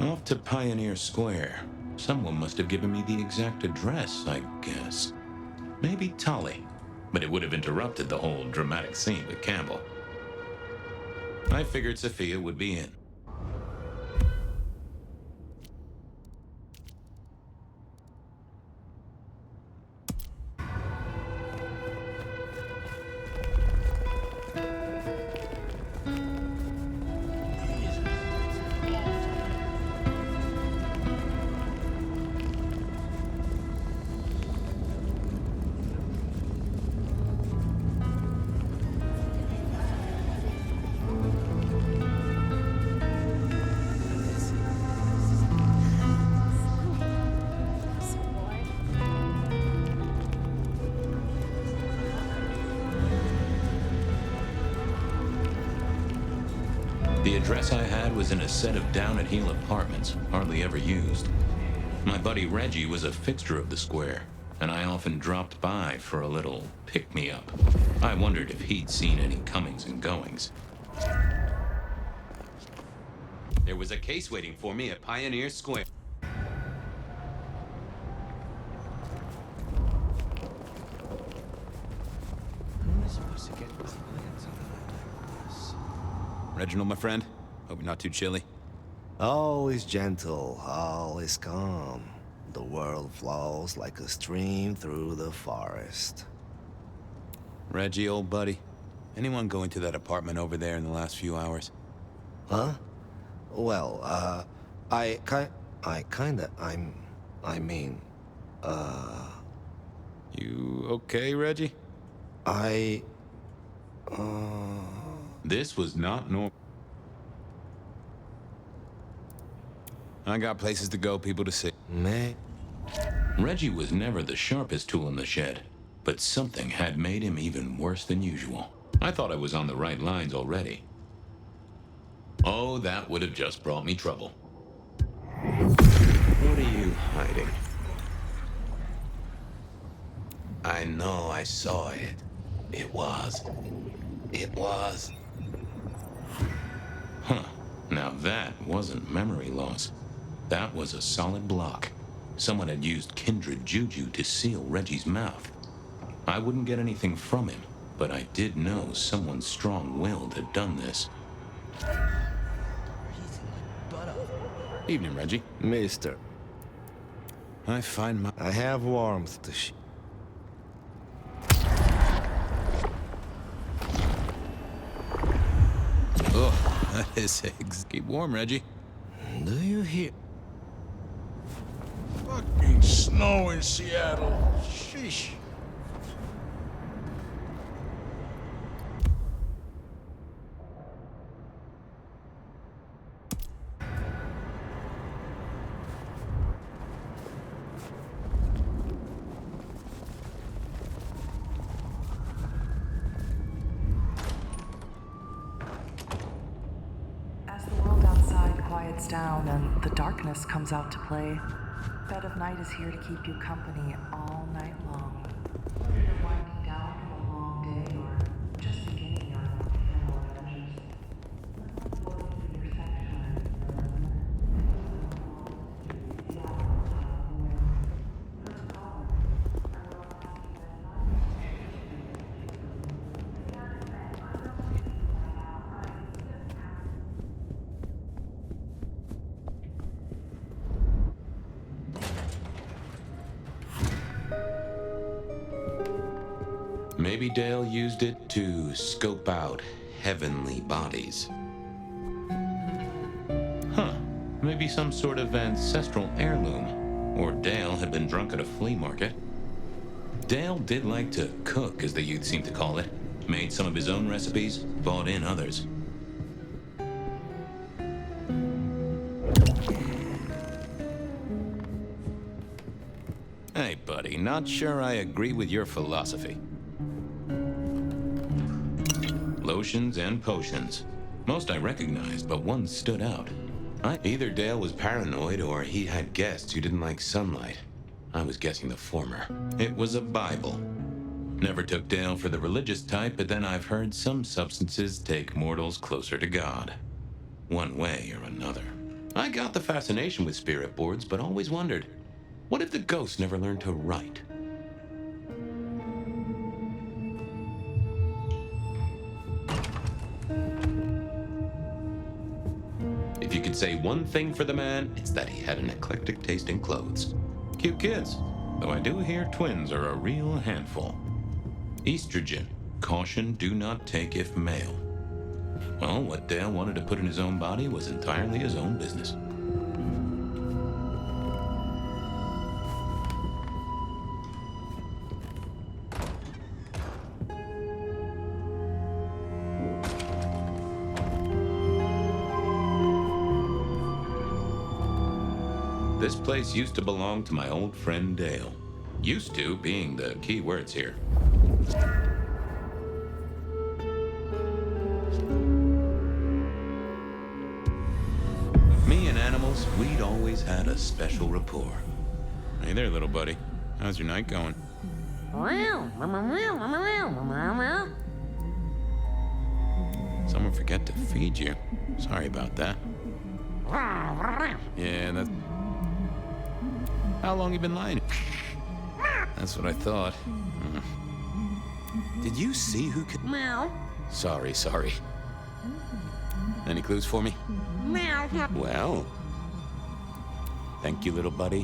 Off to Pioneer Square. Someone must have given me the exact address, I guess. Maybe Tully, but it would have interrupted the whole dramatic scene with Campbell. I figured Sophia would be in. The address I had was in a set of down-at-heel apartments, hardly ever used. My buddy Reggie was a fixture of the square, and I often dropped by for a little pick-me-up. I wondered if he'd seen any comings and goings. There was a case waiting for me at Pioneer Square. Reginald, my friend. Hope you're not too chilly. Always gentle, always calm. The world flows like a stream through the forest. Reggie, old buddy. Anyone go into that apartment over there in the last few hours? Huh? Well, I mean, You okay, Reggie? This was not normal. I got places to go, people to see. me? Reggie was never the sharpest tool in the shed, but something had made him even worse than usual. I thought I was on the right lines already. Oh, that would have just brought me trouble. What are you hiding? I know I saw it. It was. Huh. Now that wasn't memory loss. That was a solid block. Someone had used kindred juju to seal Reggie's mouth. I wouldn't get anything from him, but I did know someone strong-willed had done this. Evening, Reggie. Mister, I find my... I have warmth to Oh, that is eggs. Keep warm, Reggie. Do you hear? Fucking snow in Seattle. Sheesh. As the world outside quiets down and the darkness comes out to play, Bed of Night is here to keep you company all night long. Whether you're winding down from a long day or just beginning your nocturnal adventures, let's look for your section. Maybe Dale used it to scope out heavenly bodies. Huh. Maybe some sort of ancestral heirloom. Or Dale had been drunk at a flea market. Dale did like to cook, as the youth seem to call it. Made some of his own recipes, bought in others. Hey, buddy, not sure I agree with your philosophy. Lotions and potions. Most I recognized, but one stood out. Either Dale was paranoid or he had guests who didn't like sunlight. I was guessing the former. It was a Bible. Never took Dale for the religious type, but then I've heard some substances take mortals closer to God. One way or another. I got the fascination with spirit boards, but always wondered, what if the ghosts never learned to write? If you could say one thing for the man, it's that he had an eclectic taste in clothes. Cute kids, though I do hear twins are a real handful. Estrogen, caution, do not take if male. Well, what Dale wanted to put in his own body was entirely his own business. This place used to belong to my old friend Dale. Used to being the key words here. Me and animals, we'd always had a special rapport. Hey there, little buddy. How's your night going? Someone forget to feed you. Sorry about that. Yeah, that's... How long you been lying? That's what I thought. Did you see who could... Meow. Sorry. Any clues for me? Meow. Well... Thank you, little buddy.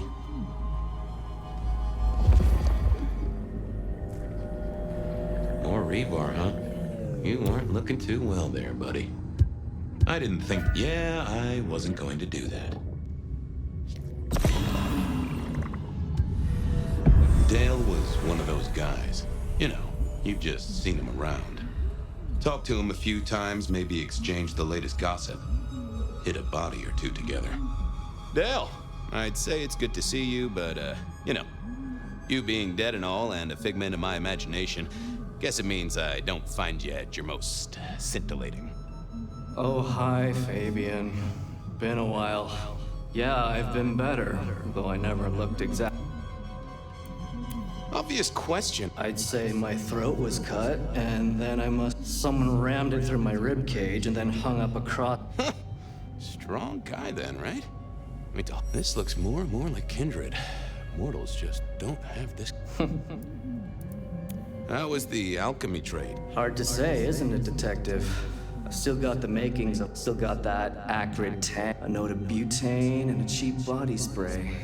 More rebar, huh? You weren't looking too well there, buddy. I didn't think... Yeah, I wasn't going to do that. Dale was one of those guys. You know, you've just seen him around. Talked to him a few times, maybe exchanged the latest gossip. Hit a body or two together. Dale, I'd say it's good to see you, but, you know, you being dead and all and a figment of my imagination, guess it means I don't find you at your most scintillating. Oh, hi, Fabian. Been a while. Yeah, I've been better, though I never looked exact. Obvious question. I'd say my throat was cut, and then someone rammed it through my rib cage and then hung up across. Strong guy then, right? This looks more and more like kindred. Mortals just don't have this. How was the alchemy trade? Hard to say, isn't it, Detective? I've still got the makings. I've still got that acrid tank, a note of butane, and a cheap body spray.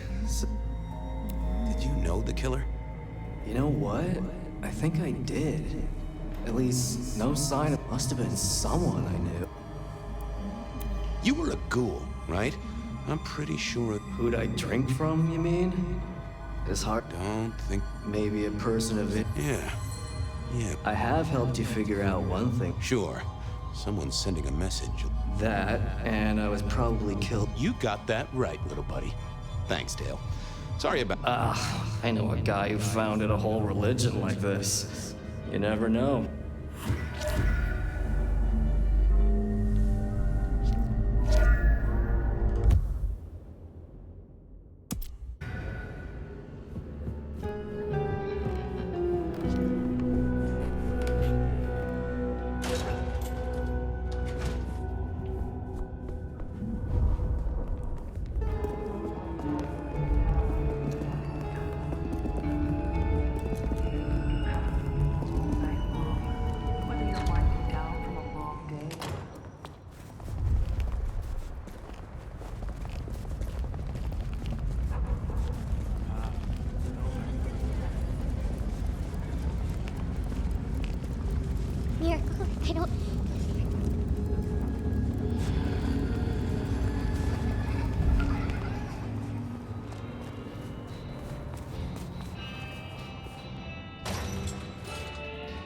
Did you know the killer? You know what? I think I did. At least, no sign. It must have been someone I knew. You were a ghoul, right? I'm pretty sure. Who'd I drink from, you mean? It's hard. Don't think. Maybe a person of it. Yeah. I have helped you figure out one thing. Sure. Someone's sending a message. That, and I was probably killed. You got that right, little buddy. Thanks, Dale. Sorry about... I know a guy who founded a whole religion like this. You never know. Miracle, I don't...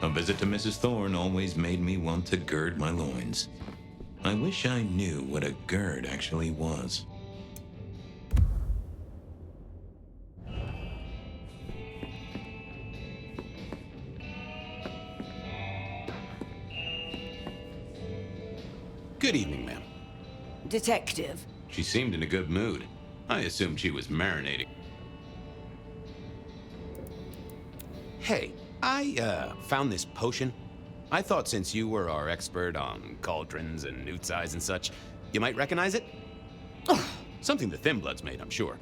A visit to Mrs. Thorne always made me want to gird my loins. I wish I knew what a gird actually was. Good evening, ma'am. Detective. She seemed in a good mood. I assumed she was marinating. Hey, I, found this potion. I thought since you were our expert on cauldrons and newt eyes and such, you might recognize it? Something the Thin Bloods made, I'm sure.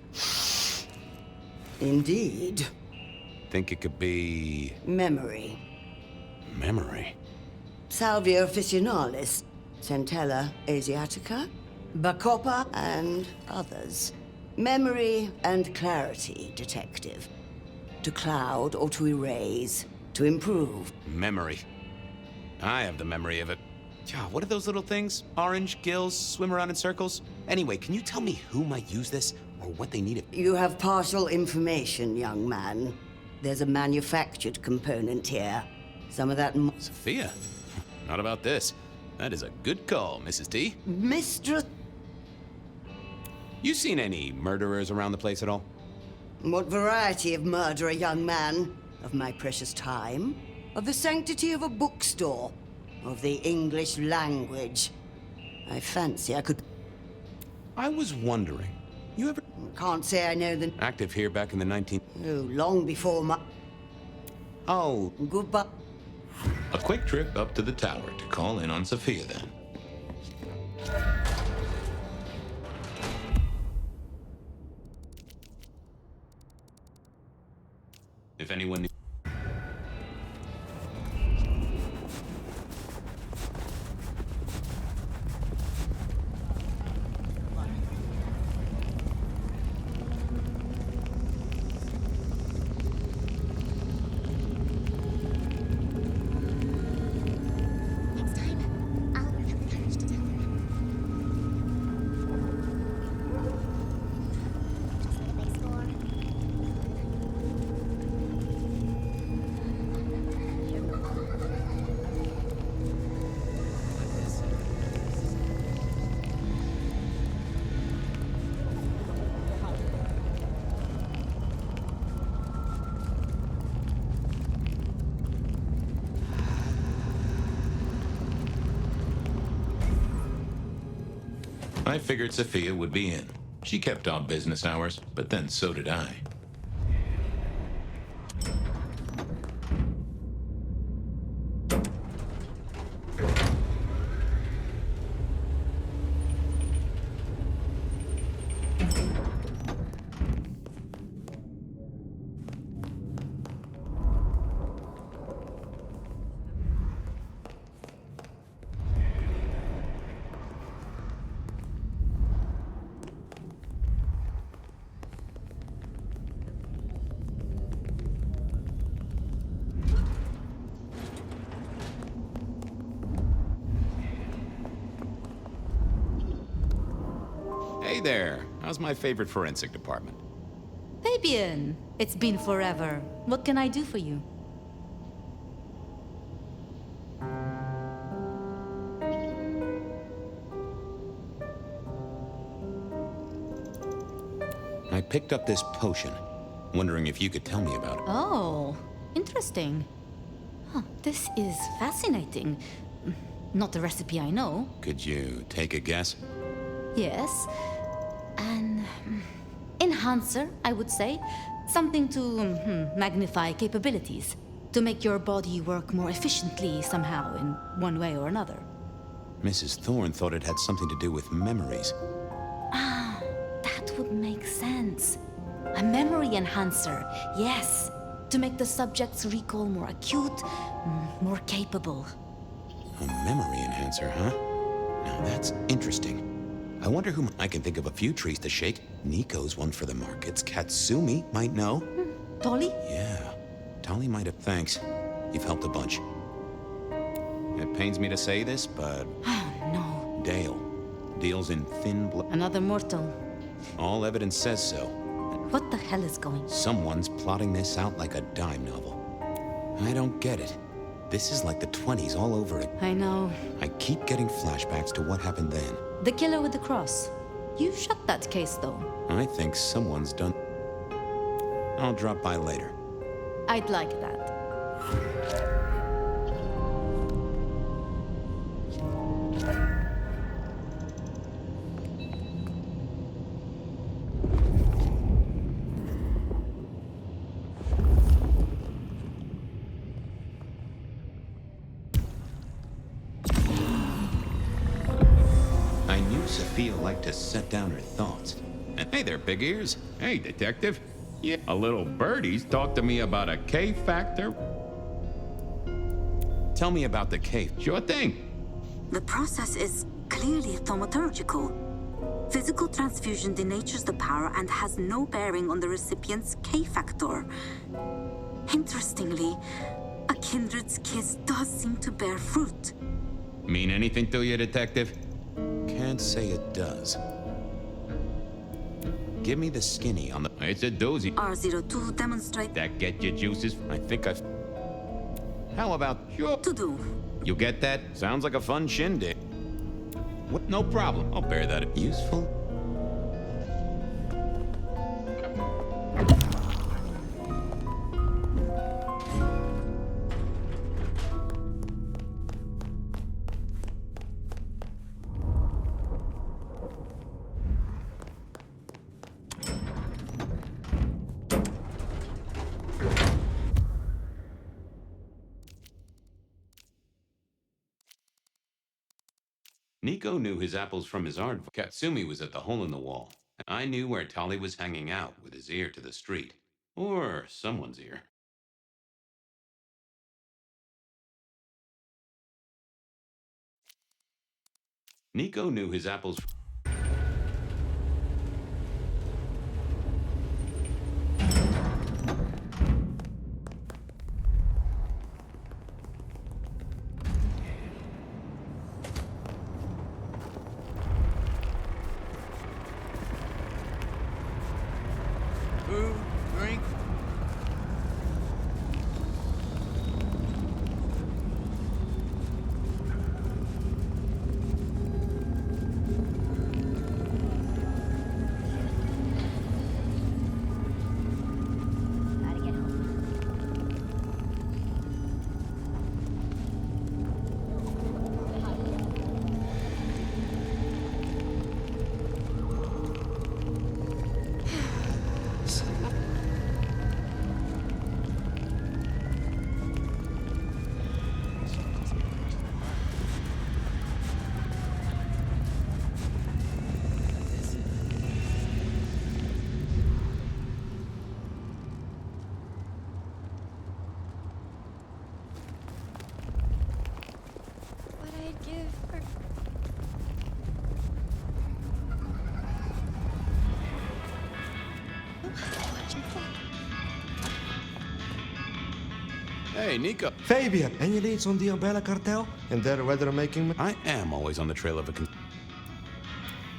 Indeed. Think it could be... Memory. memory? Salvia officinalis, Centella asiatica, Bacopa, and others. Memory and clarity, detective. To cloud or to erase, to improve. Memory. I have the memory of it. God, what are those little things? Orange gills, swim around in circles? Anyway, can you tell me who might use this, or what they need it? You have partial information, young man. There's a manufactured component here. Some of that Sophia? Not about this. That is a good call, Mrs. T. Mistress. You seen any murderers around the place at all? What variety of murder, young man? Of my precious time? Of the sanctity of a bookstore? Of the English language? I fancy I could... I was wondering. You ever... Can't say I know the... active here back in the 19... Oh, long before my... Oh, Goodbye. a quick trip up to the tower to call in on Sophia then. If anyone knew... Next time, I'll have the courage to tell her. Just like a big score. I figured Sophia would be in. She kept odd business hours, but then so did I. Hey there. How's my favorite forensic department? Fabian, it's been forever. What can I do for you? I picked up this potion. Wondering if you could tell me about it. Oh, interesting. Huh, this is fascinating. Not the recipe I know. Could you take a guess? Yes. An enhancer, I would say. Something to magnify capabilities. To make your body work more efficiently somehow, in one way or another. Mrs. Thorne thought it had something to do with memories. Ah, that would make sense. A memory enhancer, yes. To make the subject's recall more acute, more capable. A memory enhancer, huh? Now that's interesting. I wonder who... I can think of a few trees to shake. Nico's one for the markets. Katsumi might know. Tolly? Yeah. Tolly might have... Thanks. You've helped a bunch. It pains me to say this, but... Oh, no. Dale deals in thin blood. Another mortal. All evidence says so. What the hell is going on? Someone's plotting this out like a dime novel. I don't get it. This is like the 20s all over again. I know. I keep getting flashbacks to what happened then. The killer with the cross. You shut that case, though. I think someone's done... I'll drop by later. I'd like that. I knew Sophia liked to set down her thoughts. Hey there, big ears. Hey, detective. Yeah, a little birdie's talked to me about a K factor. Tell me about the K. Sure thing. The process is clearly thaumaturgical. Physical transfusion denatures the power and has no bearing on the recipient's K factor. Interestingly, a kindred's kiss does seem to bear fruit. Mean anything to you, detective? Can't say it does. Give me the skinny on the... It's a doozy. R02 demonstrate... That get your juices? I think I've... How about you? To do. You get that? Sounds like a fun shindig. What? No problem. I'll bear that. Useful? Nico knew his apples from his aardvark. Katsumi was at the hole in the wall. I knew where Tali was hanging out with his ear to the street. Or someone's ear. Nico knew his apples... Food, drink. Gotta get home. What I'd give for... Hey, Nico. Fabian, any leads on the Umbrella Cartel and their weather-making? I am always on the trail of a...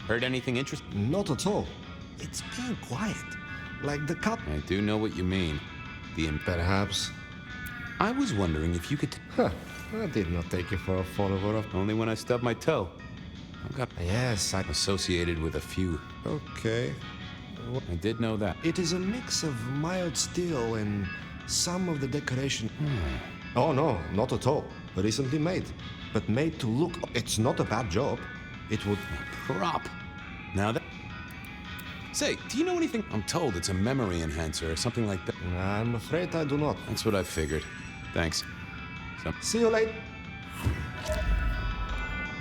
Heard anything interesting? Not at all. It's been quiet. Like the cop. I do know what you mean. Perhaps. I was wondering if you could... Huh. I did not take you for a follower. Only when I stubbed my toe. I've got... Yes, Associated with a few. Okay. I did know that. It is a mix of mild steel and some of the decoration. Oh no, not at all. Recently made. But made to look... It's not a bad job. It would... Prop. Now that... Say, do you know anything? I'm told it's a memory enhancer or something like that. I'm afraid I do not. That's what I figured. Thanks. See you later.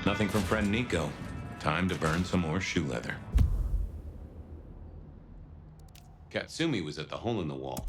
Nothing from friend Nico. Time to burn some more shoe leather. Katsumi was at the hole in the wall.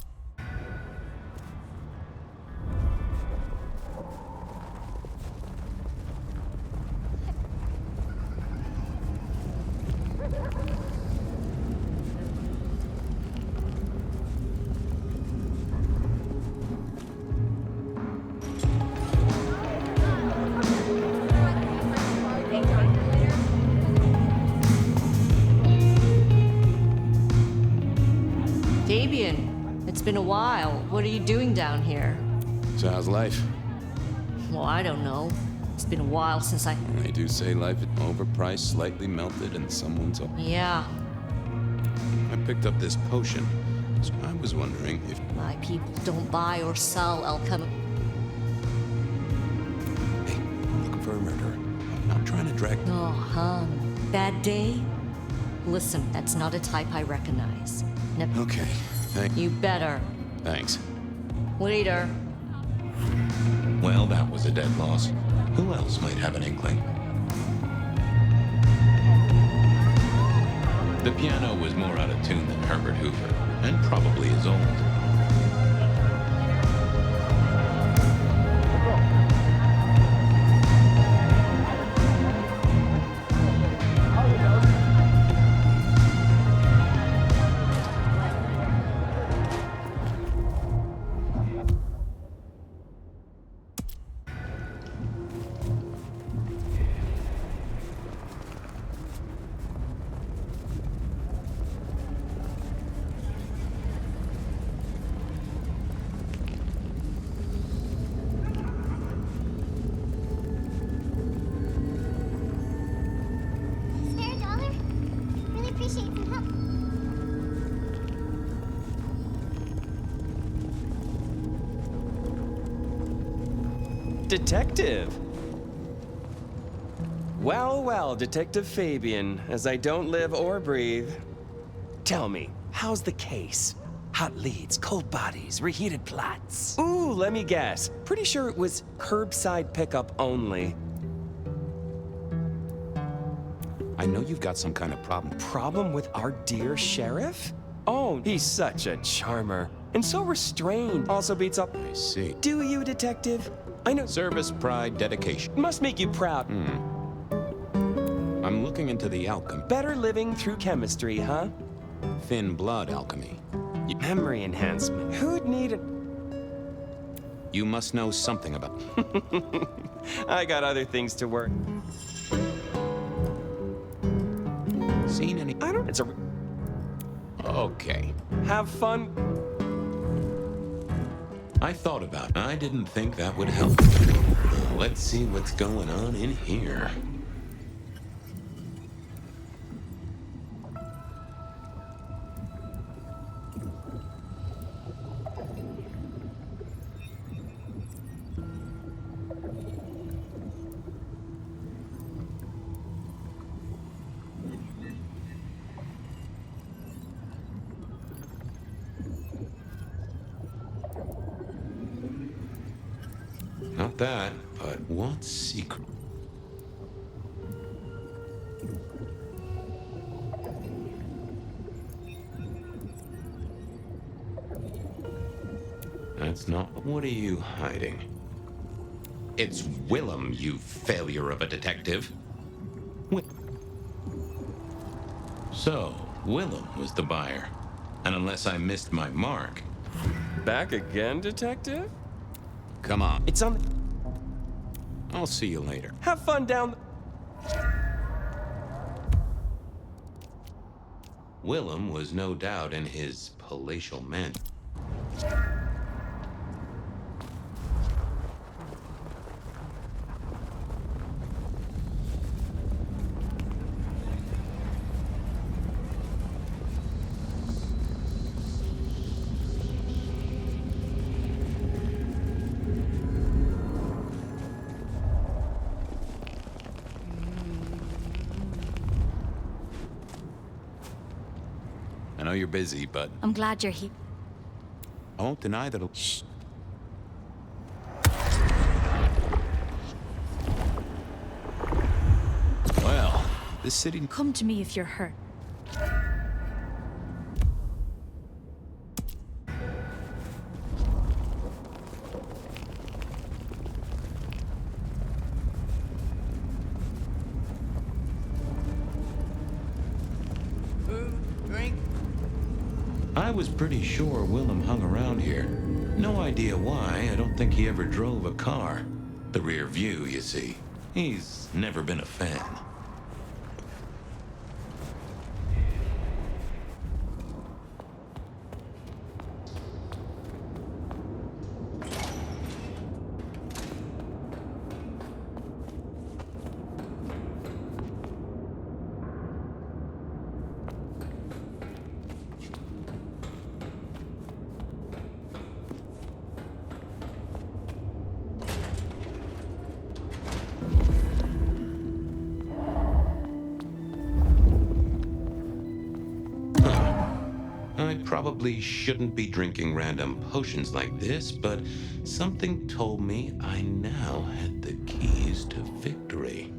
Fabian, it's been a while. What are you doing down here? So how's life? Well, I don't know. It's been a while since I... They do say life is overpriced, slightly melted, and someone's... Yeah, I picked up this potion, so I was wondering if... my people don't buy or sell alchemy. Hey, I'm looking for a murderer. I'm not trying to drag... Oh, hon. Bad day? Listen, that's not a type I recognize. Okay, You better. Thanks. Later. Well, that was a dead loss. Who else might have an inkling? The piano was more out of tune than Herbert Hoover, and probably as old. Spare a dollar? Really appreciate some help. Detective! Well, well, Detective Fabian, as I don't live or breathe. Tell me, how's the case? Hot leads, cold bodies, reheated plots. Ooh, let me guess. Pretty sure it was curbside pickup only. I know you've got some kind of problem. Problem with our dear sheriff? Oh, he's such a charmer. And so restrained. Also beats up. I see. Do you, Detective? I know. Service, pride, dedication. Must make you proud. I'm looking into the alchemy. Better living through chemistry, huh? Thin blood alchemy. Memory enhancement. Who'd need it? You must know something about. I got other things to work. Seen any? I don't. It's a. Okay. Have fun. I thought about it. I didn't think that would help. Let's see what's going on in here. Not that, but what secret? That's not. What are you hiding? It's Willem, you failure of a detective. So, Willem was the buyer. And unless I missed my mark. Back again, Detective? Come on. It's on. I'll see you later. Have fun down. Willem was no doubt in his palatial mansion. I know you're busy, but I'm glad you're here. I won't deny that. Shh. Well, this city. Come to me if you're hurt. I was pretty sure Willem hung around here. No idea why. I don't think he ever drove a car. The rear view, you see. He's never been a fan. I probably shouldn't be drinking random potions like this, but something told me I now had the keys to victory.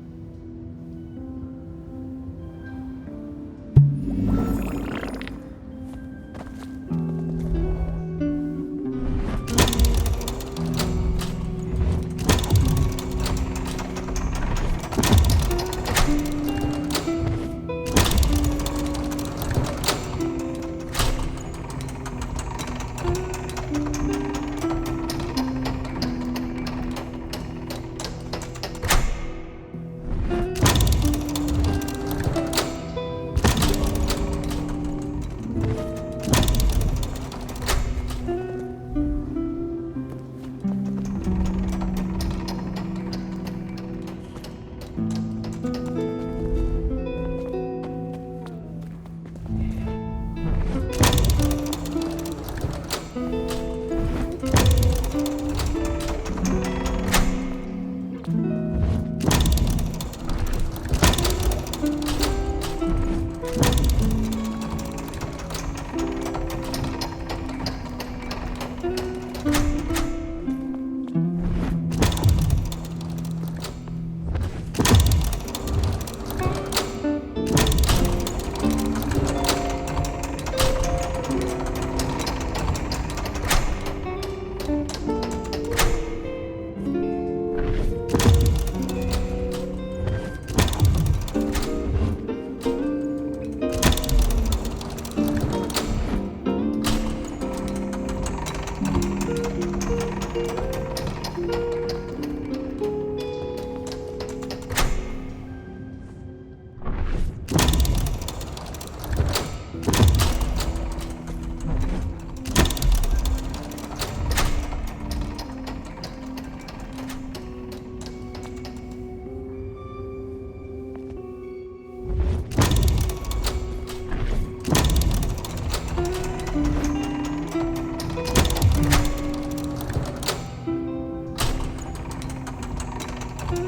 Willem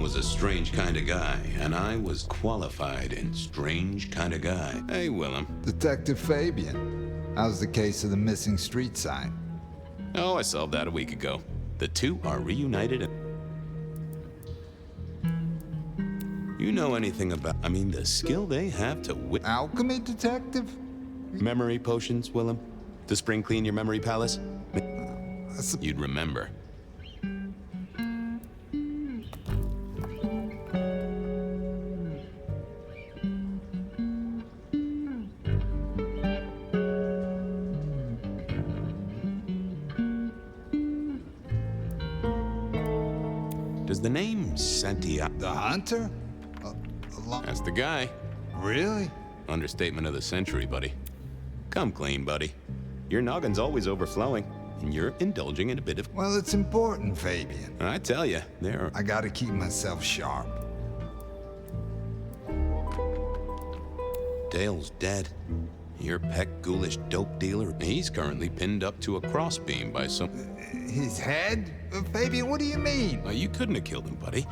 was a strange kind of guy, and I was qualified in strange kind of guy. Hey, Willem. Detective Fabian. How's the case of the missing street sign? Oh, I solved that a week ago. The two are reunited. You know anything about, the skill they have to Alchemy detective? Memory potions, Willem? To spring clean your memory palace? You'd remember. Does the name Santiago... The hunter? That's the guy. Really? Understatement of the century, buddy. Come clean, buddy. Your noggin's always overflowing, and you're indulging in a bit of... Well, it's important, Fabian. I tell you, I gotta keep myself sharp. Dale's dead. Your peck ghoulish dope dealer, he's currently pinned up to a crossbeam by some... His head? Fabian, what do you mean? Well, you couldn't have killed him, buddy.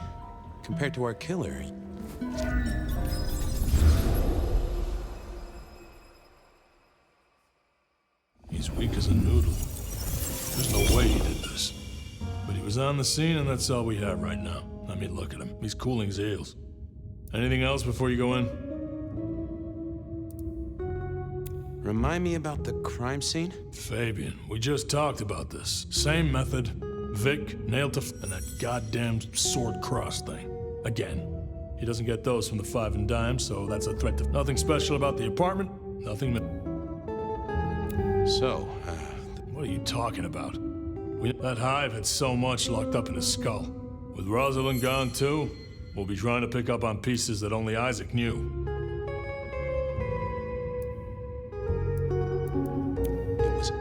Compared to our killer. He's weak as a noodle. There's no way he did this. But he was on the scene, and that's all we have right now. I mean, look at him. He's cooling his heels. Anything else before you go in? Remind me about the crime scene? Fabian, we just talked about this. Same method. Vic, nailed to and that goddamn sword cross thing. Again. He doesn't get those from the five and dime, so that's a threat to... Nothing special about the apartment. Nothing... So, what are you talking about? That hive had so much locked up in his skull. With Rosalind gone too, we'll be trying to pick up on pieces that only Isaac knew.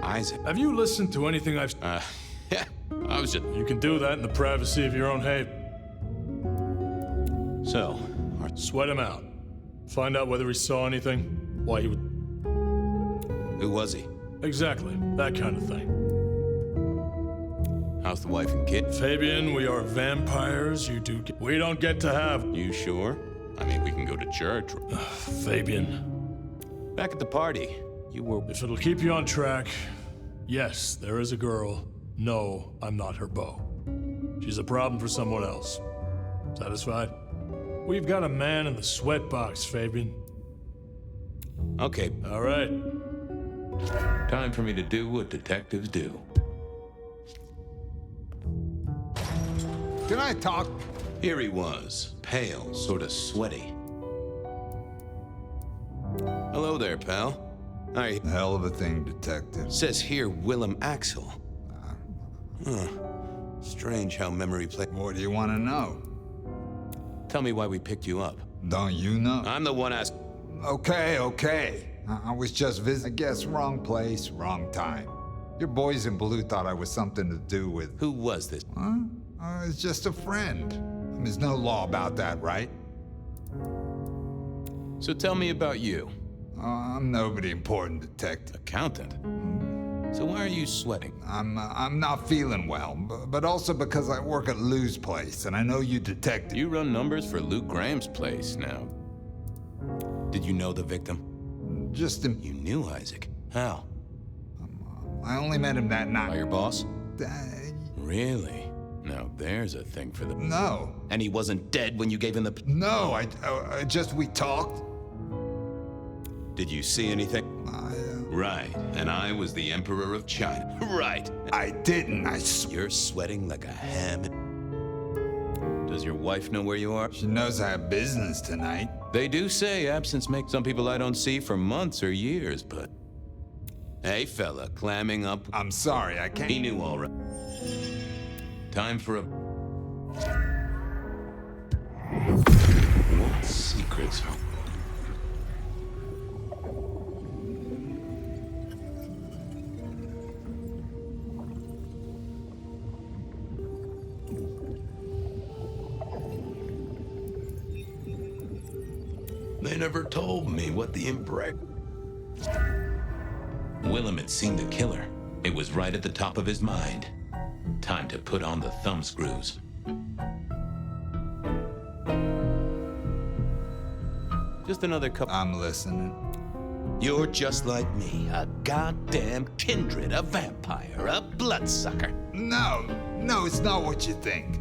Isaac. Have you listened to anything I've... yeah, I was just... You can do that in the privacy of your own haven. So, sweat him out. Find out whether he saw anything, why he would... Who was he? Exactly, that kind of thing. How's the wife and kid? Fabian, we are vampires, we don't get to have... You sure? I mean, we can go to church. Fabian. Back at the party. You were... If it'll keep you on track, yes, there is a girl. No, I'm not her beau. She's a problem for someone else. Satisfied? We've got a man in the sweat box, Fabian. Okay. All right. Time for me to do what detectives do. Can I talk? Here he was, pale, sort of sweaty. Hello there, pal. Hell of a thing, detective. Says here Willem Axel. Strange how memory play. What do you want to know? Tell me why we picked you up. Don't you know? I'm the one asking. Okay. I was just visiting. I guess wrong place, wrong time. Your boys in blue thought I was something to do with... Who was this? Huh? It's just a friend. There's no law about that, right? So tell me about you. I'm nobody important, detective. Accountant? So why are you sweating? I'm not feeling well, but also because I work at Lou's place, and I know you detective. You run numbers for Lou Graham's place now. Did you know the victim? Just You knew Isaac. How? I only met him that night. By your boss? Really? Now there's a thing for the... No. And he wasn't dead when you gave him the... No, we talked. Did you see anything? Right, and I was the Emperor of China. Right. I didn't, You're sweating like a ham. Does your wife know where you are? She knows I have business tonight. They do say absence makes some people I don't see for months or years, but... Hey, fella, clamming up... I'm sorry, I can't... He knew all right. Time for a... What secrets? never told me what the Willem had seen the killer. It was right at the top of his mind. Time to put on the thumbscrews. Just another couple. I'm listening. You're just like me, a goddamn kindred, a vampire, a bloodsucker. No, it's not what you think.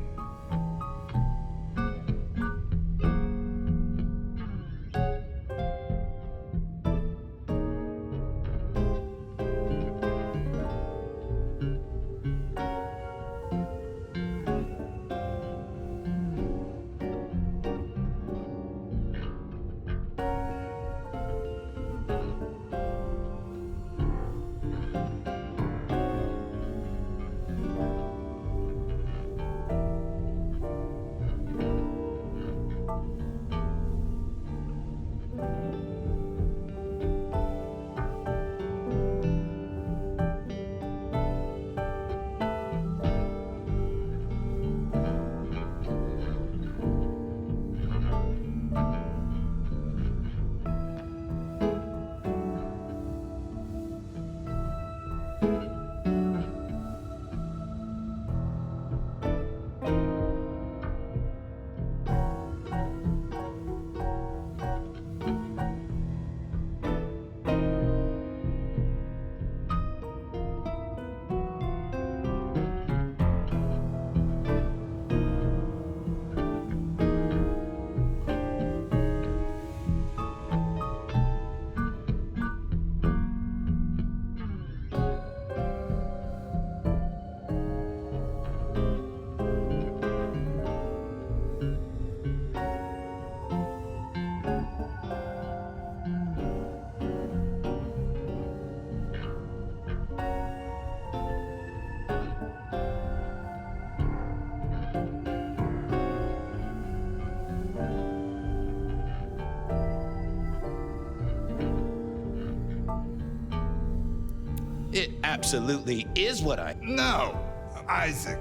It absolutely is what I... No, Isaac.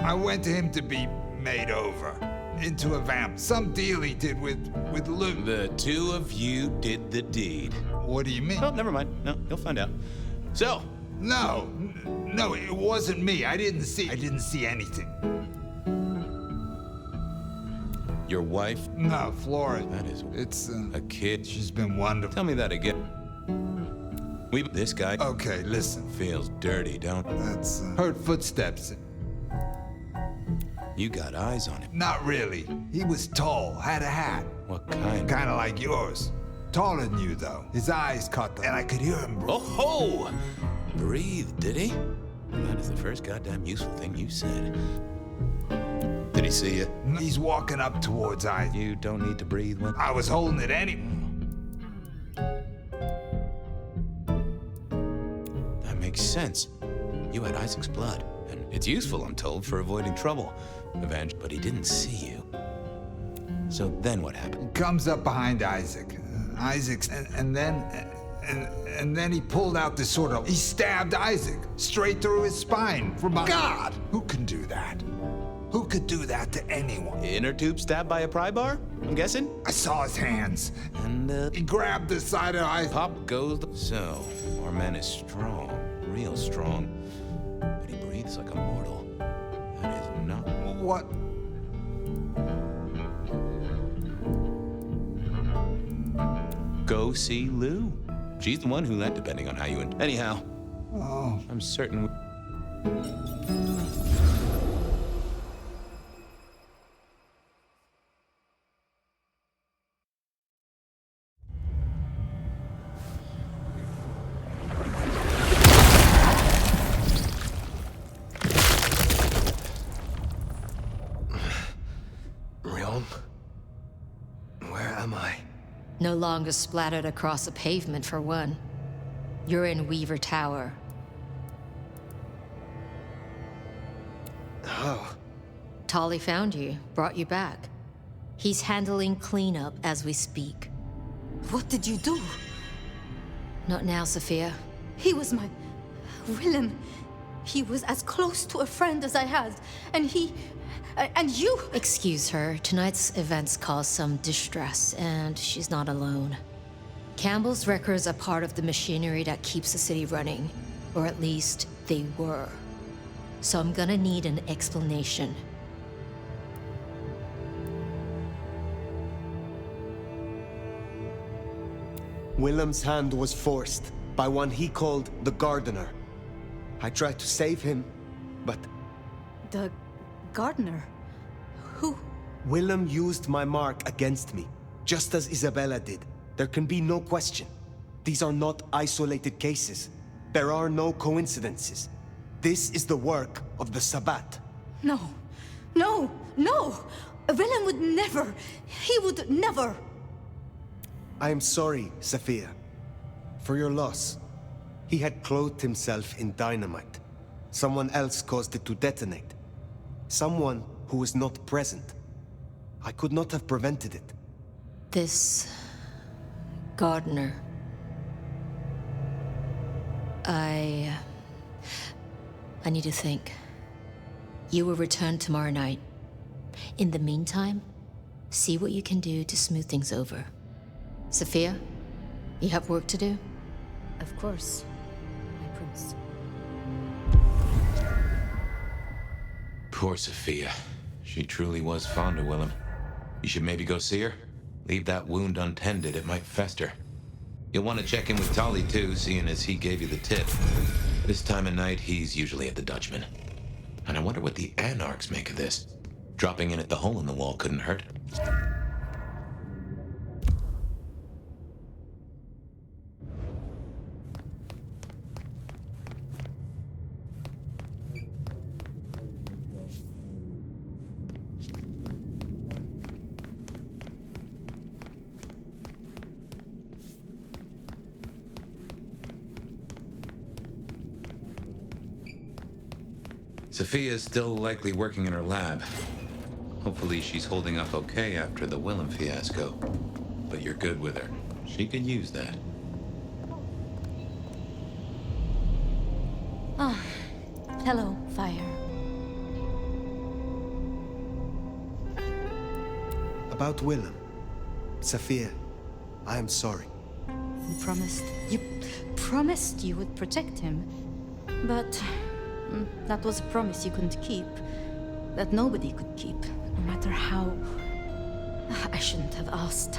I went to him to be made over into a vamp. Some deal he did with Luke. The two of you did the deed. What do you mean? Oh, never mind. No, you'll find out. So... No, it wasn't me. I didn't see anything. Your wife? No, Flora. That is... It's, a kid? She's been wonderful. Tell me that again. This guy... Okay, listen. Feels dirty, don't... That's, heard footsteps. You got eyes on him. Not really. He was tall, had a hat. What kind? Kinda like yours. Taller than you, though. His eyes caught the... And I could hear him breathe. Oh ho! Breathe, did he? That is the first goddamn useful thing you said. Did he see you? He's walking up towards Isaac. You don't need to breathe when... I was holding it anyway. That makes sense. You had Isaac's blood, and it's useful, I'm told, for avoiding trouble. But he didn't see you. So then what happened? He comes up behind Isaac. And then he pulled out this sort of... He stabbed Isaac straight through his spine from behind. God! Who can do that? Who could do that to anyone? Inner tube stabbed by a pry bar, I'm guessing? I saw his hands. And, he grabbed the side of Isaac. Pop goes the... So, our man is strong. Real strong. But he breathes like a mortal. That is not... What? Go see Lou. She's the one who led, depending on how you... Anyhow, oh. I'm certain... No longer splattered across a pavement, for one. You're in Weaver Tower. Oh. Tolly found you, brought you back. He's handling cleanup as we speak. What did you do? Not now, Sophia. He was my... Willem. He was as close to a friend as I had, and he... and you... Excuse her. Tonight's events caused some distress, and she's not alone. Campbell's records are part of the machinery that keeps the city running. Or at least, they were. So I'm gonna need an explanation. Willem's hand was forced by one he called the Gardener. I tried to save him, but... The gardener? Who? Willem used my mark against me, just as Isabella did. There can be no question. These are not isolated cases. There are no coincidences. This is the work of the Sabbat. No. No! No! Willem would never... He would never... I am sorry, Sophia, for your loss. He had clothed himself in dynamite. Someone else caused it to detonate. Someone who was not present. I could not have prevented it. This... Gardener... I need to think. You will return tomorrow night. In the meantime, see what you can do to smooth things over. Sophia, you have work to do? Of course, my prince. Poor Sophia. She truly was fond of Willem. You should maybe go see her. Leave that wound untended, it might fester. You'll want to check in with Tolly too, seeing as he gave you the tip. This time of night, he's usually at the Dutchman. And I wonder what the Anarchs make of this. Dropping in at the hole in the wall couldn't hurt. Sophia's still likely working in her lab. Hopefully she's holding up okay after the Willem fiasco. But you're good with her. She could use that. Ah, hello, Fire. About Willem. Sophia, I am sorry. You promised you would protect him. But that was a promise you couldn't keep. That nobody could keep, no matter how... I shouldn't have asked.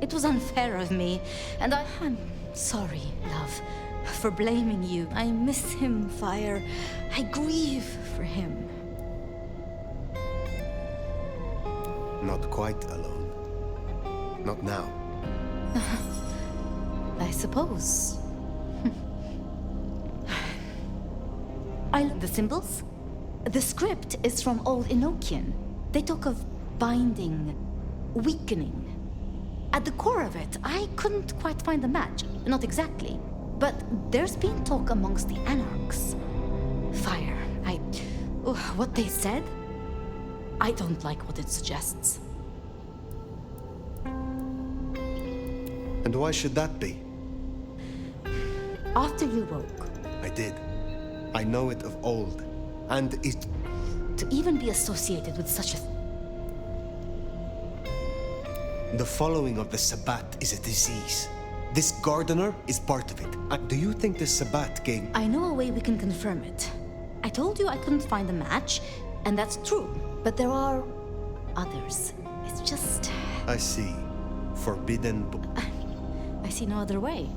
It was unfair of me, and I'm sorry, love, for blaming you. I miss him, Fire. I grieve for him. Not quite alone. Not now. I suppose. The symbols? The script is from Old Enochian. They talk of binding, weakening. At the core of it, I couldn't quite find the match. Not exactly. But there's been talk amongst the Anarchs. Fire. What they said? I don't like what it suggests. And why should that be? After you woke. I did. I know it of old. And it... To even be associated with such a... The following of the Sabbat is a disease. This Gardener is part of it. Do you think the Sabbat gave... I know a way we can confirm it. I told you I couldn't find a match, and that's true. But there are others. It's just... I see. Forbidden... I see no other way.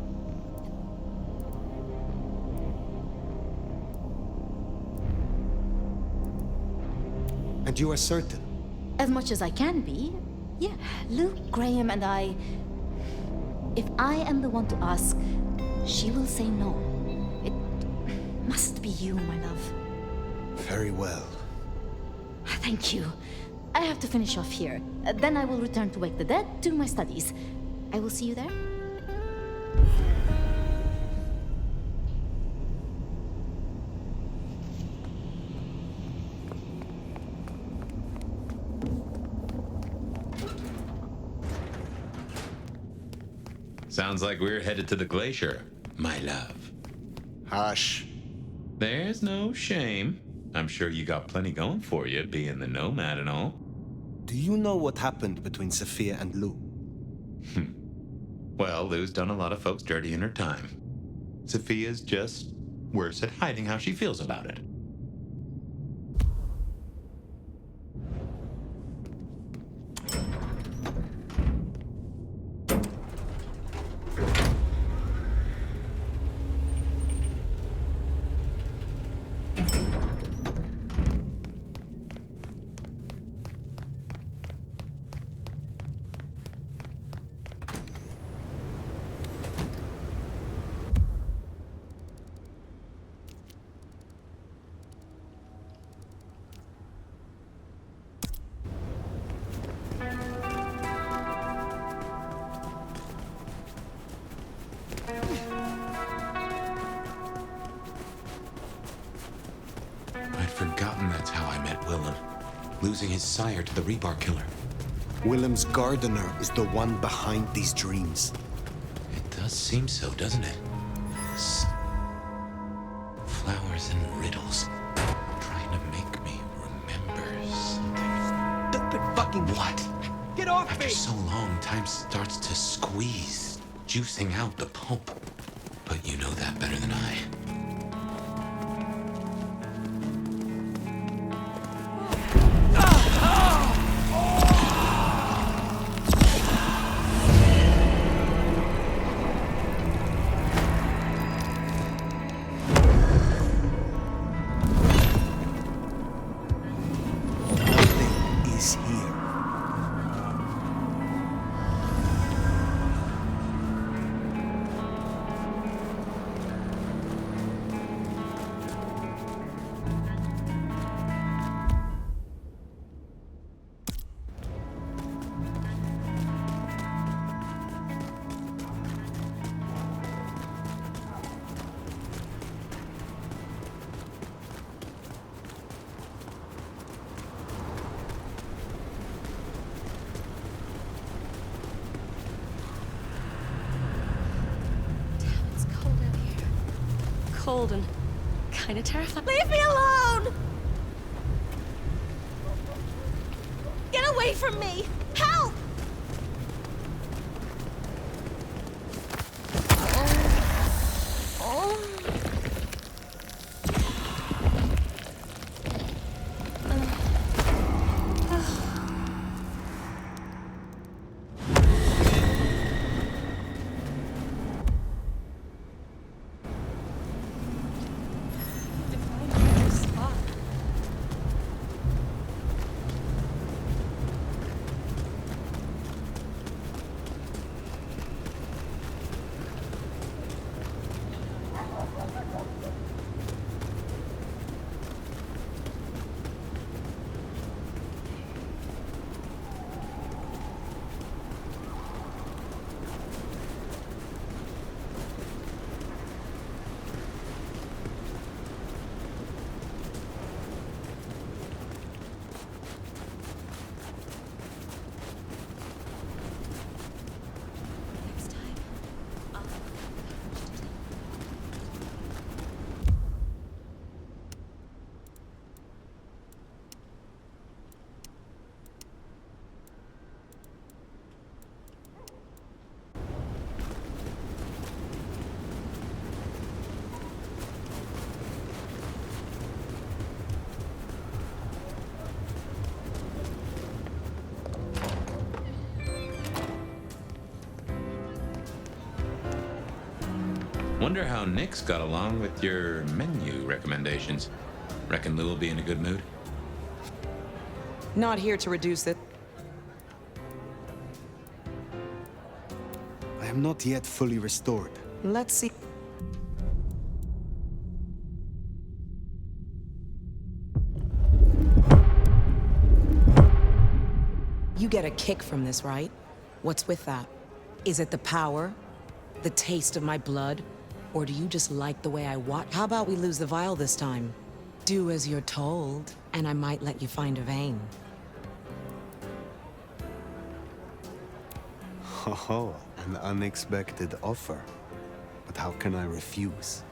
And you are certain? As much as I can be. Yeah, Luke, Graham, and I... If I am the one to ask, she will say no. It must be you, my love. Very well. Thank you. I have to finish off here. Then I will return to Wake the Dead, do my studies. I will see you there. Sounds like we're headed to the glacier, my love. Hush. There's no shame. I'm sure you got plenty going for you, being the nomad and all. Do you know what happened between Sophia and Lou? Well, Lou's done a lot of folks dirty in her time. Sophia's just worse at hiding how she feels about it. I'd forgotten that's how I met Willem. Losing his sire to the Rebar killer. Willem's gardener is the one behind these dreams. It does seem so, doesn't it? Flowers and riddles. Trying to make me remember something. Stupid fucking What? Get off After me! so long, time starts to squeeze, juicing out the pulp. But you know that better than I. Nothing is here. It's cold out here. Cold and kind of terrifying. Leave me alone! Get away from me! Help! Wonder how Nick's got along with your menu recommendations. Reckon Lou will be in a good mood? Not here to reduce it. I am not yet fully restored. Let's see. You get a kick from this, right? What's with that? Is it the power? The taste of my blood? Or do you just like the way I watch? How about we lose the vial this time? Do as you're told, and I might let you find a vein. Oh, an unexpected offer. But how can I refuse?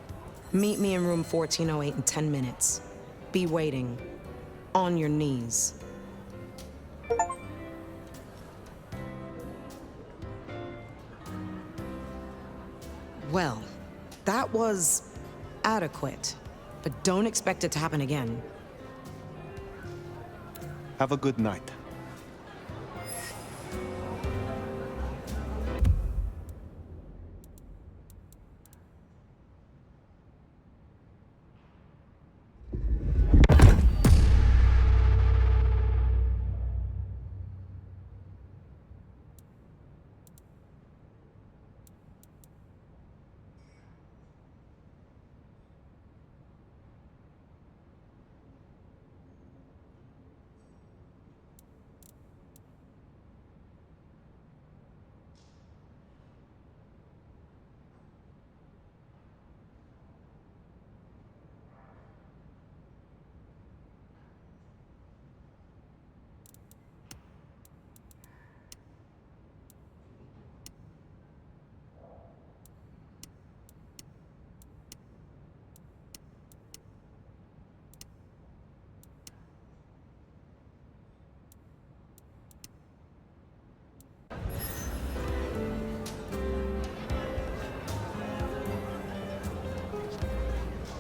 Meet me in room 1408 in 10 minutes. Be waiting. On your knees. Well, that was adequate, but don't expect it to happen again. Have a good night.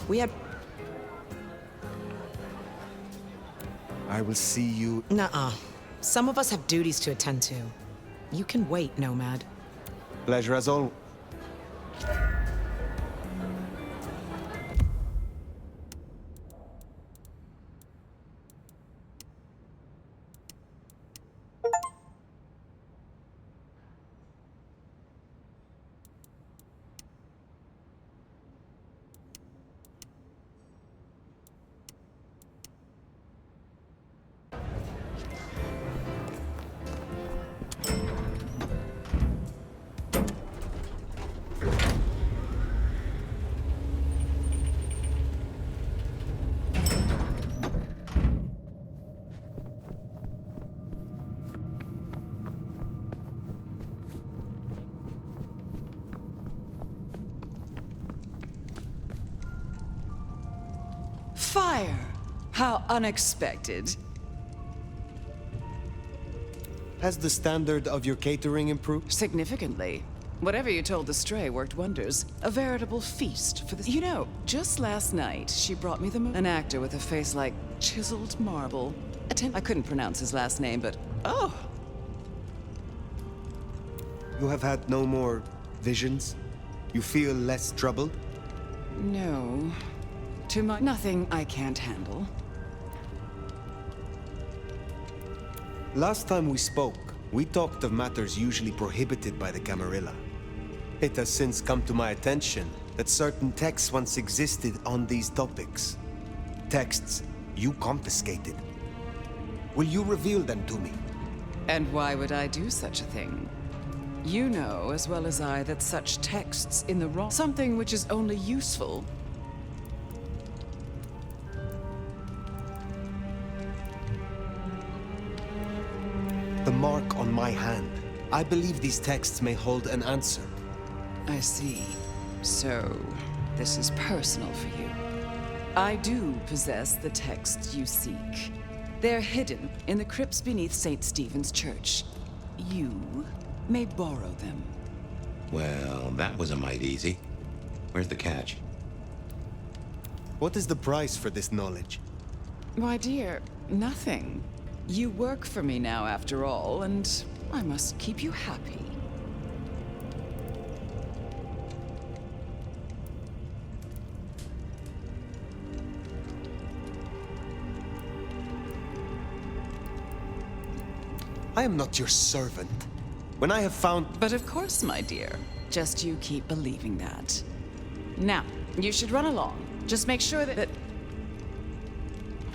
We had... I will see you... Nuh-uh. Some of us have duties to attend to. You can wait, Nomad. Pleasure as always. Fire! How unexpected. Has the standard of your catering improved? Significantly. Whatever you told the Stray worked wonders. A veritable feast for the... You know, just last night, she brought me an actor with a face like chiseled marble. I couldn't pronounce his last name, but... Oh! You have had no more visions? You feel less troubled? No. To my... Nothing I can't handle. Last time we spoke, we talked of matters usually prohibited by the Camarilla. It has since come to my attention that certain texts once existed on these topics. Texts you confiscated. Will you reveal them to me? And why would I do such a thing? You know as well as I that such texts in the wrong... Something which is only useful. The mark on my hand. I believe these texts may hold an answer. I see. So, this is personal for you. I do possess the texts you seek. They're hidden in the crypts beneath St. Stephen's Church. You may borrow them. Well, that was a mite easy. Where's the catch? What is the price for this knowledge? My dear, nothing. You work for me now, after all, and I must keep you happy. I am not your servant. When I have found... But of course, my dear. Just you keep believing that. Now, you should run along. Just make sure that...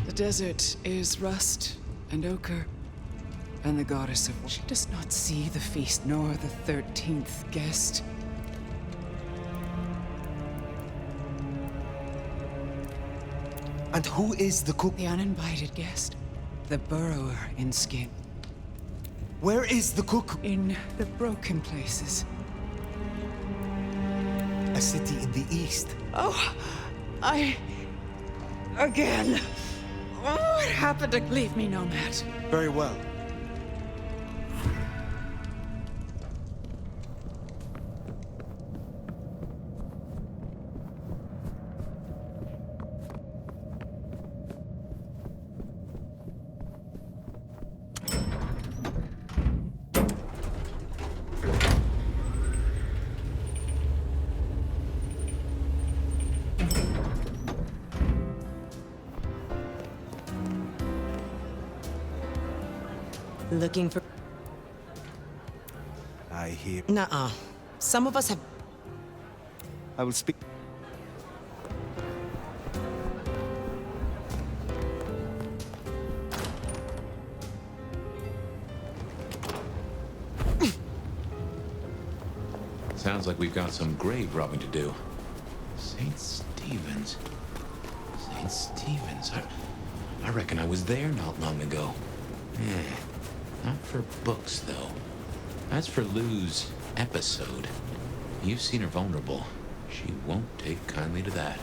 The desert is rust and ochre, and the goddess of... She does not see the feast nor the 13th guest. And who is the cook? The uninvited guest. The burrower in skin. Where is the cook? In the broken places. A city in the east. Oh, Again. What happened to leave me nomad? Very well. Looking for... I hear... Nuh-uh. Some of us have... I will speak... Sounds like we've got some grave robbing to do. St. Stephen's. St. Stephen's. I reckon I was there not long ago. Not for books, though. As for Lou's episode, you've seen her vulnerable. She won't take kindly to that.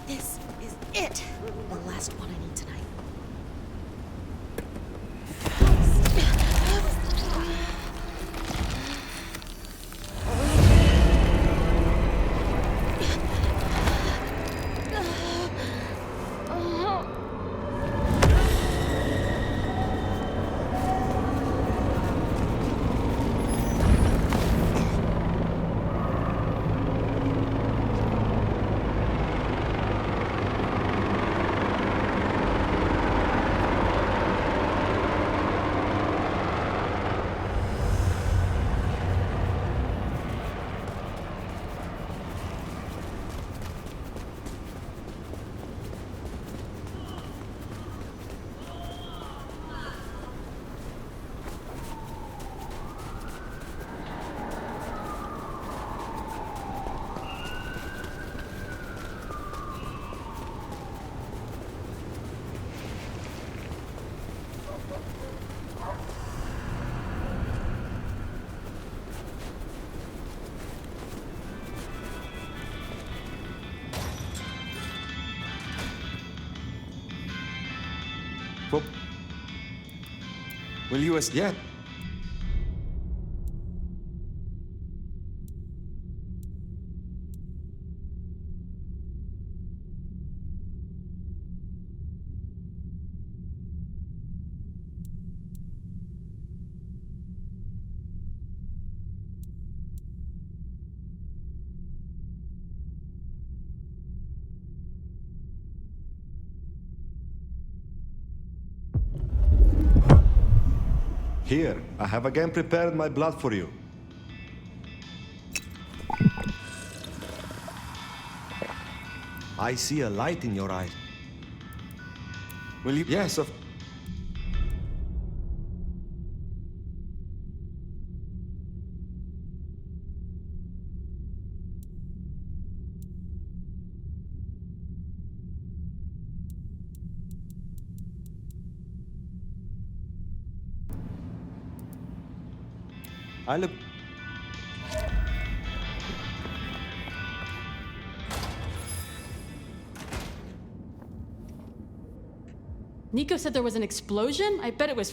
This is it. The last one I need tonight. Well, will you yeah? Here, I have again prepared my blood for you. I see a light in your eyes. Will you? Yes, of... I look... Nico said there was an explosion? I bet it was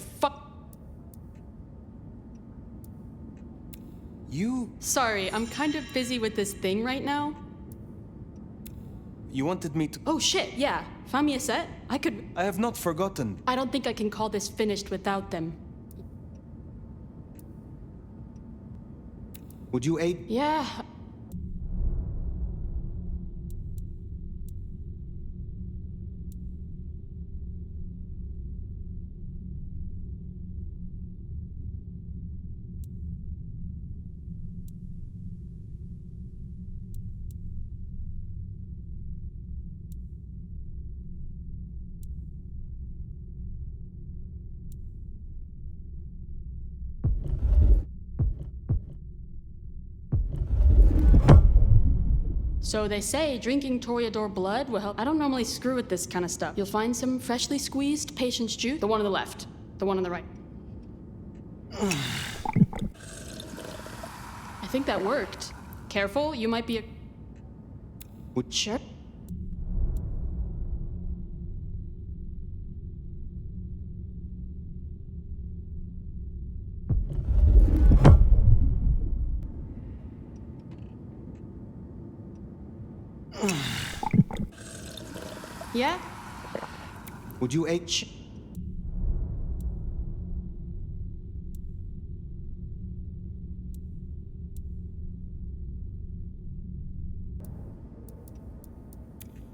You... Sorry, I'm kind of busy with this thing right now. You wanted me to... Oh shit, yeah. Find me a set? I could... I have not forgotten. I don't think I can call this finished without them. Would you aid? Yeah. So they say drinking Toreador blood will help. I don't normally screw with this kind of stuff. You'll find some freshly squeezed patient's juice. The one on the left. The one on the right. I think that worked. Careful, you might be a... Sure. Yeah? Would you H?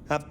Have...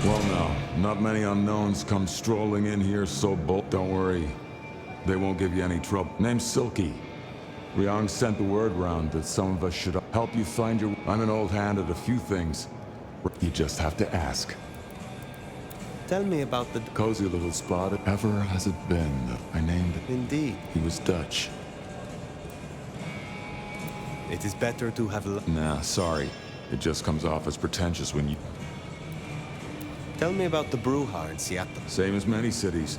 Well, no. Not many unknowns come strolling in here so bold. Don't worry. They won't give you any trouble. Name's Silky. Ryong sent the word round that some of us should help you find your... I'm an old hand at a few things. You just have to ask. Tell me about the... Cozy little spot. Ever has it been. I named it. Indeed. He was Dutch. It is better to have... Nah, sorry. It just comes off as pretentious when you... Tell me about the Bruja in Seattle. Same as many cities.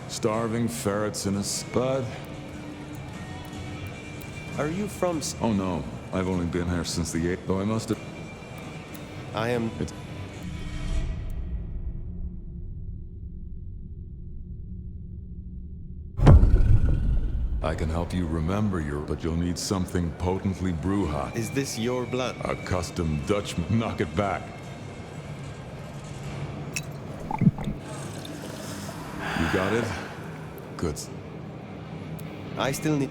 Starving ferrets in a spud. Are you from... Oh no, I've only been here since the 8th, though I must have... I am... I can help you remember but you'll need something potently Bruja. Is this your blood? A custom Dutch... Knock it back. got it? Good. I still need...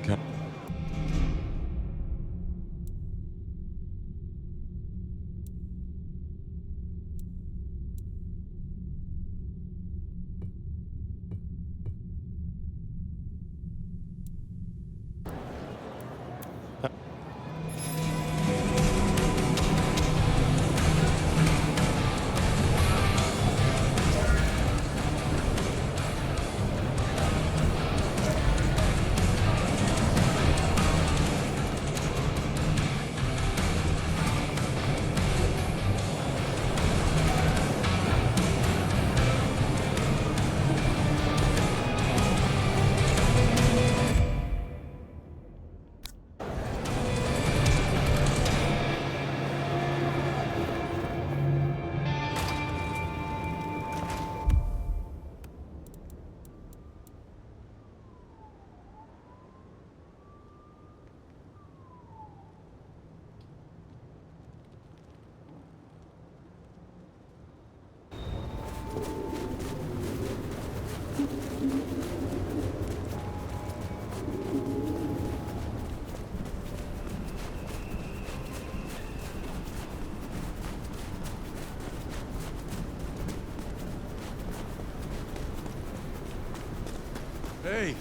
Hey,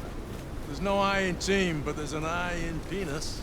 there's no I in team, but there's an I in penis.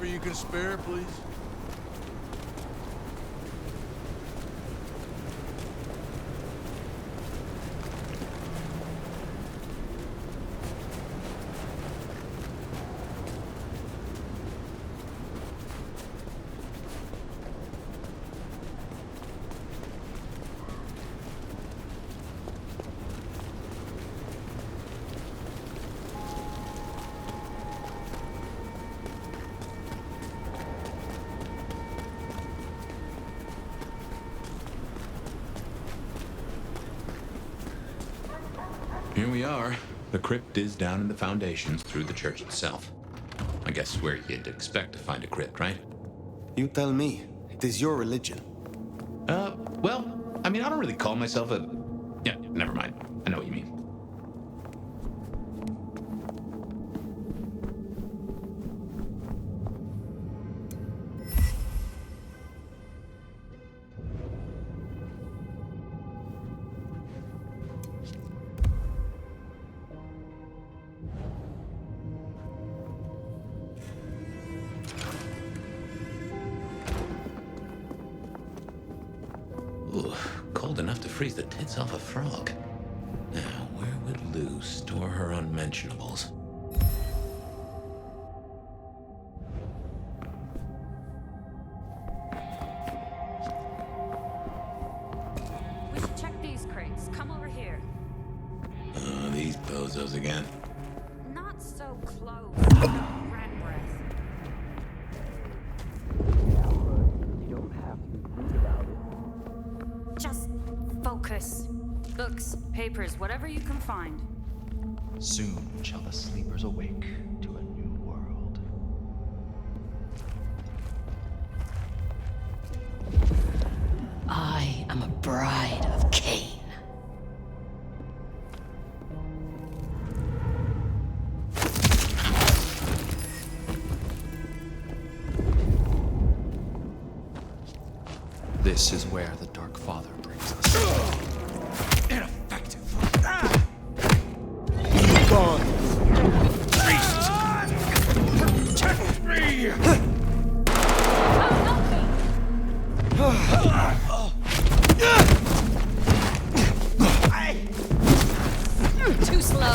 You can spare, please? Here we are. The crypt is down in the foundations through the church itself. I guess where you'd expect to find a crypt, right? You tell me. It is your religion. Well, I mean, I don't really call myself a... Yeah, never mind. I know what you mean. Ooh, cold enough to freeze the tits off a frog. Now, where would Lou store her unmentionables? We should check these crates. Come over here. Oh, these bozos again. Not so close. Rat breath. You don't have to be rude about it. Just focus. Books, papers, whatever you can find. Soon shall the sleepers awake to a new world. I am a bride of Cain. This is where the Dark Father brings us. Ineffective. Gone. Check me! Too slow.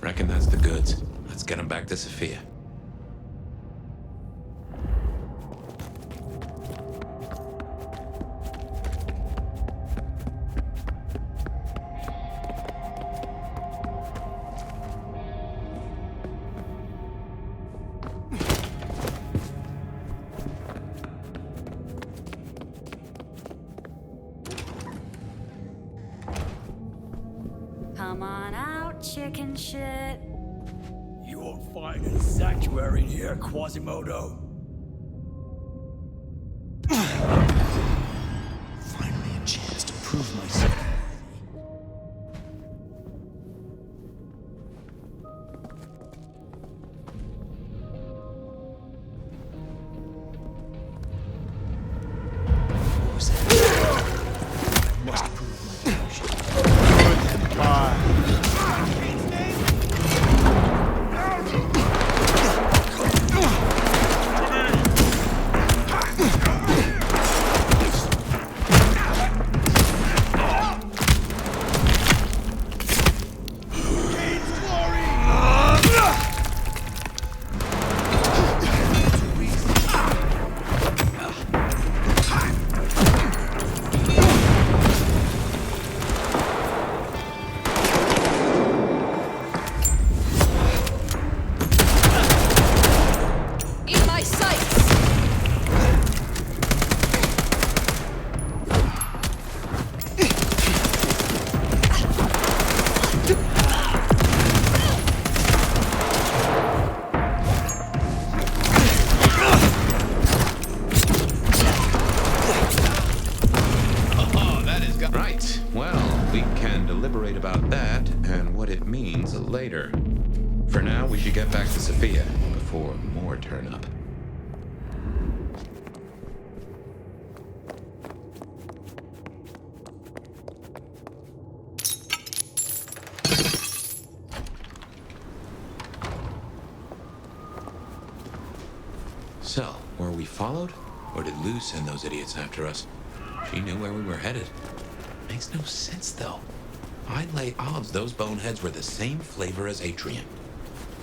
Reckon that's the goods. Let's get them back to Sophia. Come on out, chicken shit. You won't find a sanctuary here, Quasimodo. Finally a chance to prove myself. Must prove my devotion. In my sights! Oh, that is good. Right. Well, we can deliberate about that and what it means later. For now, we should get back to Sophia before more turn up. So, were we followed? Or did Lou send those idiots after us? She knew where we were headed. Makes no sense, though. I'd lay odds those boneheads were the same flavor as Atrium.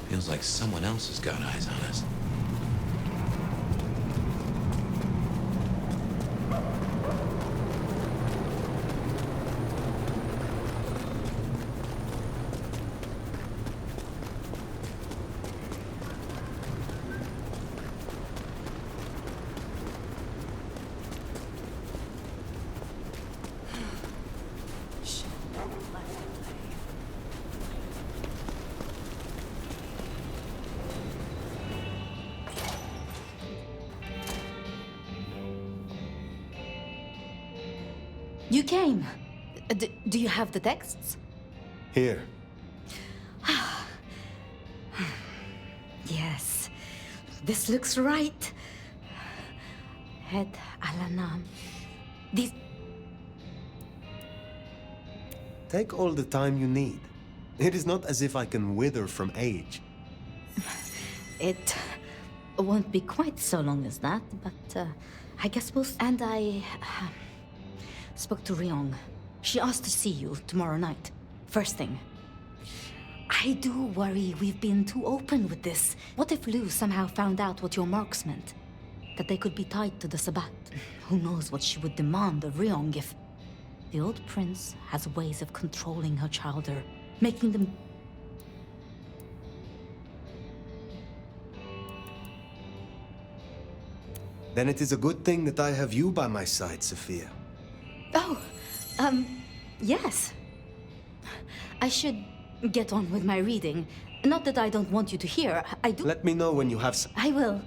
Feels like someone else has got eyes on us. You came. Do you have the texts? Here, This looks right. Head Alanam. These... Take all the time you need. It is not as if I can wither from age. It won't be quite so long as that, but I guess we'll... And I spoke to Ryong. She asked to see you tomorrow night. First thing. I do worry we've been too open with this. What if Lu somehow found out what your marks meant? That they could be tied to the Sabbat. Who knows what she would demand of Ryong if... The old prince has ways of controlling her chowder, making them... Then it is a good thing that I have you by my side, Sophia. Oh, yes. I should get on with my reading. Not that I don't want you to hear, I do... Let me know when you have some... I will.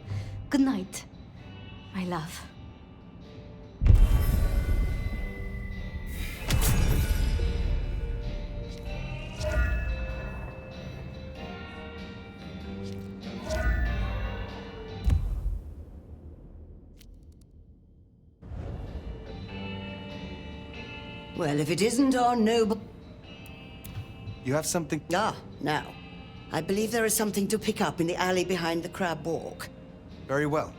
Good night, my love. Well, if it isn't our noble... You have something... Ah, now. I believe there is something to pick up in the alley behind the crab walk. Very well.